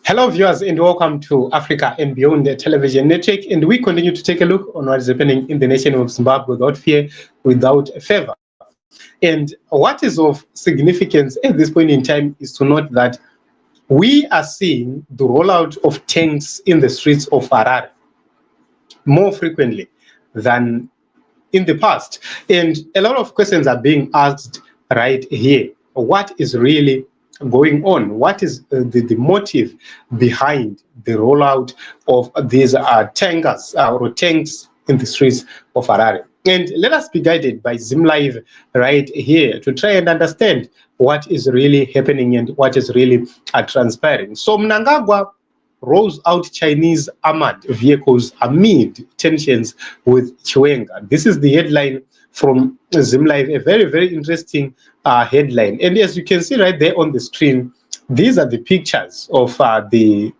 Hello, viewers, and welcome to Africa and Beyond the Television Network. And we continue to take a look on what is happening in the nation of Zimbabwe without fear, without favor. And what is of significance at this point in time is to note that we are seeing the rollout of tanks in the streets of Harare more frequently than in the past. And a lot of questions are being asked right here. What is really going on? What is the motive behind the rollout of these tankers or tanks in the streets of Harare? And let us be guided by ZimLive right here to try and understand what is really happening and what is really transpiring. So Mnangagwa rolls out Chinese armored vehicles amid tensions with Chiwenga. This is the headline from ZimLive, a very, very interesting headline. And as you can see right there on the screen, these are the pictures of the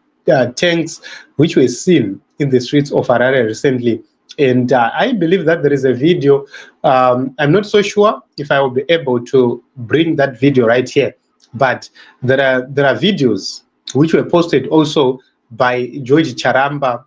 tanks which were seen in the streets of Harare recently. And I believe that there is a video. I'm not so sure if I will be able to bring that video right here, but there are videos which were posted also by George Charamba,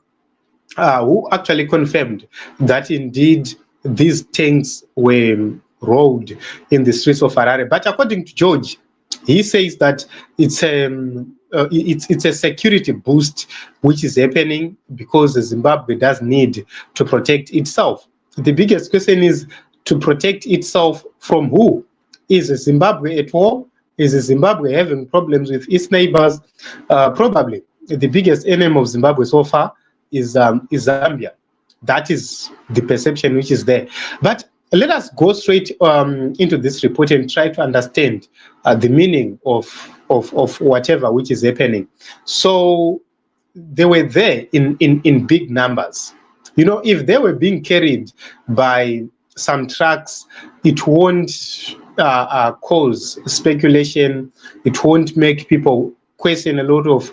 who actually confirmed that indeed these tanks were rolled in the streets of Harare. But according to George, he says that it's a security boost which is happening because Zimbabwe does need to protect itself. The biggest question is to protect itself from who? Is Zimbabwe at war? Is Zimbabwe having problems with its neighbors? Probably. The biggest enemy of Zimbabwe so far is Zambia. That is the perception which is there. But let us go straight into this report and try to understand the meaning of whatever which is happening. So they were there in big numbers. You know, if they were being carried by some trucks, it won't cause speculation. It won't make people question a lot of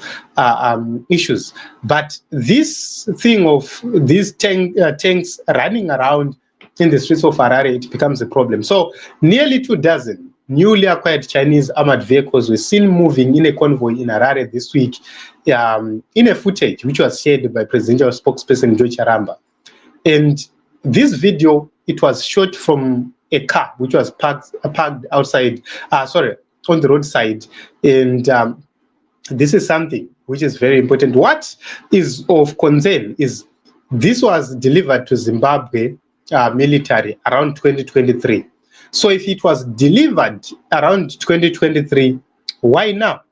issues. But this thing of these tanks running around in the streets of Harare, it becomes a problem. So nearly 24 newly acquired Chinese armored vehicles were seen moving in a convoy in Harare this week, in a footage which was shared by presidential spokesperson George Charamba. And this video, it was shot from a car which was parked outside, on the roadside. And this is something which is very important. What is of concern is this was delivered to Zimbabwe military around 2023. So if it was delivered around 2023, why now?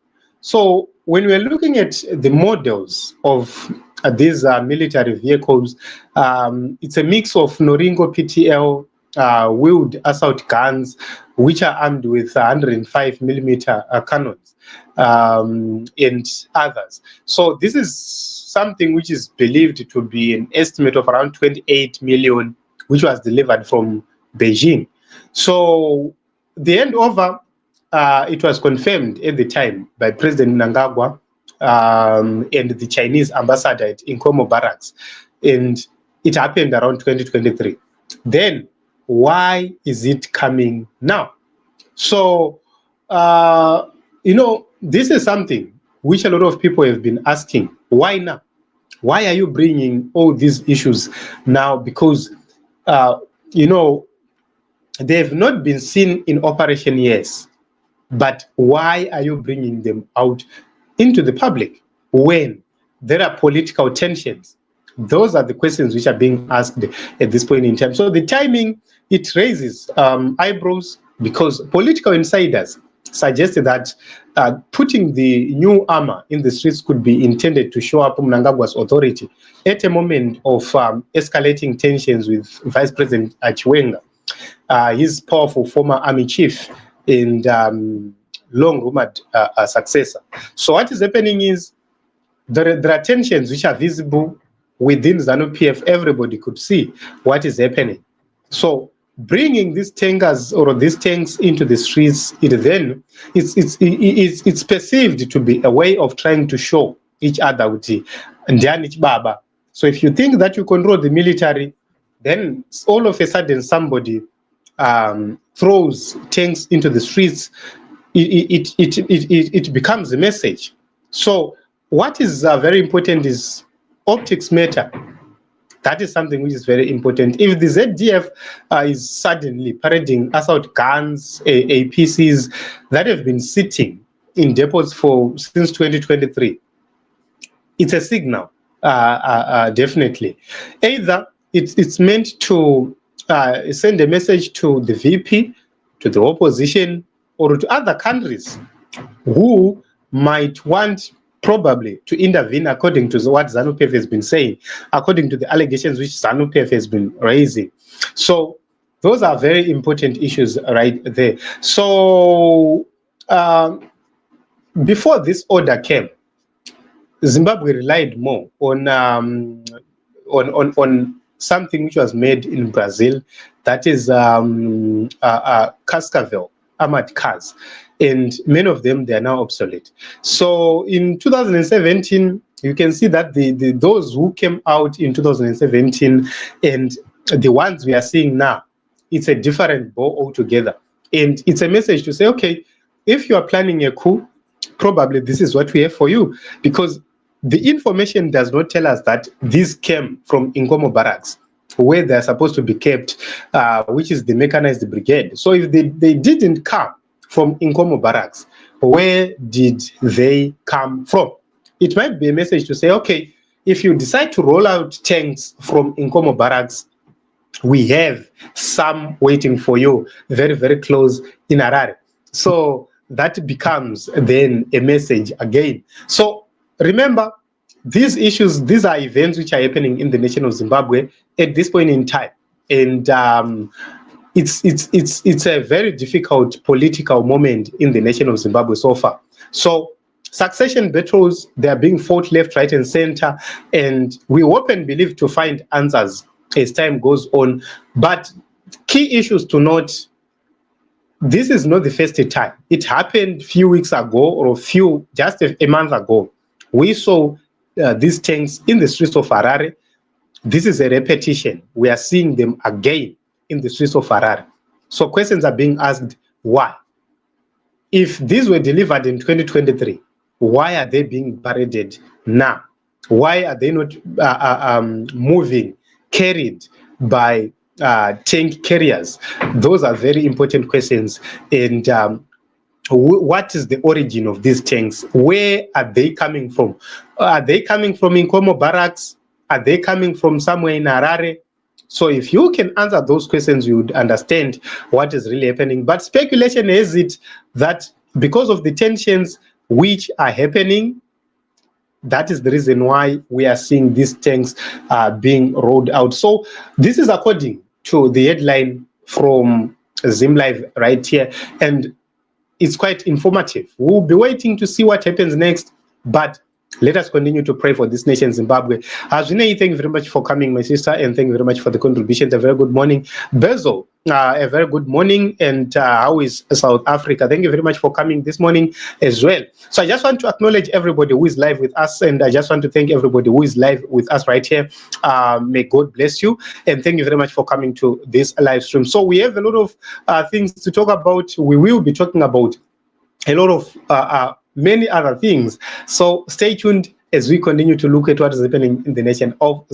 So when we're looking at the models of these military vehicles, it's a mix of Noringo PTL, wheeled assault guns, which are armed with 105 millimeter cannons, and others. So this is something which is believed to be an estimate of around 28 million, which was delivered from Beijing. So the handover, it was confirmed at the time by President Mnangagwa and the Chinese ambassador at Nkomo Barracks, and it happened around 2023. Then why is it coming now? So, you know, this is something which a lot of people have been asking. Why now? Why are you bringing all these issues now? Because, you know, they've not been seen in operation, yes, but why are you bringing them out into the public when there are political tensions? Those are the questions which are being asked at this point in time. So the timing, it raises eyebrows, because political insiders suggested that putting the new armor in the streets could be intended to show up Mnangagwa's authority at a moment of escalating tensions with Vice President Chiwenga, his powerful former army chief and long-rumored successor. So what is happening is there are tensions which are visible within ZANU-PF. Everybody could see what is happening. So bringing these tankers or these tanks into the streets, it's perceived to be a way of trying to show each other with Ndiani Baba. So if you think that you control the military, then all of a sudden somebody throws tanks into the streets. It becomes a message. So what is very important is optics matter. That is something which is very important. If the ZDF is suddenly parading assault guns, APCs that have been sitting in depots since 2023, it's a signal, definitely. Either it's meant to send a message to the VP, to the opposition, or to other countries who might want probably to intervene according to what ZANU-PF has been saying, according to the allegations which ZANU-PF has been raising. So those are very important issues right there. So before this order came, Zimbabwe relied more on something which was made in Brazil, that is Cascavel armored cars, and many of them, they are now obsolete. So in 2017, you can see that those who came out in 2017 and the ones we are seeing now, it's a different ball altogether. And it's a message to say, okay, if you are planning a coup, probably this is what we have for you, because the information does not tell us that these came from Nkomo barracks, where they're supposed to be kept, which is the mechanized brigade. So if they didn't come from Nkomo barracks, where did they come from? It might be a message to say, okay, if you decide to roll out tanks from Nkomo barracks, we have some waiting for you very, very close in Harare. So that becomes then a message again. So remember, these issues, these are events which are happening in the nation of Zimbabwe at this point in time. And it's a very difficult political moment in the nation of Zimbabwe so far. So succession battles, they are being fought left, right, and center. And we hope and believe to find answers as time goes on. But key issues to note, this is not the first time. It happened a few weeks ago, or just a month ago. We saw these tanks in the streets of Harare. This is a repetition. We are seeing them again in the streets of Harare. So questions are being asked, why? If these were delivered in 2023, why are they being paraded now? Why are they not moving, carried by tank carriers? Those are very important questions. And what is the origin of these tanks? Where are they coming from? Are they coming from Nkomo barracks? Are they coming from somewhere in Harare? So if you can answer those questions, you would understand what is really happening. But speculation has it that because of the tensions which are happening, that is the reason why we are seeing these tanks being rolled out. So this is according to the headline from ZimLive right here. And it's quite informative. We'll be waiting to see what happens next, but let us continue to pray for this nation, Zimbabwe. Azwine, thank you very much for coming, my sister, and thank you very much for the contributions. A very good morning. Bezo, a very good morning. And how is South Africa? Thank you very much for coming this morning as well. So I just want to acknowledge everybody who is live with us, and I just want to thank everybody who is live with us right here. May God bless you, and thank you very much for coming to this live stream. So we have a lot of things to talk about. We will be talking about a lot of many other things. So stay tuned as we continue to look at what is happening in the nation of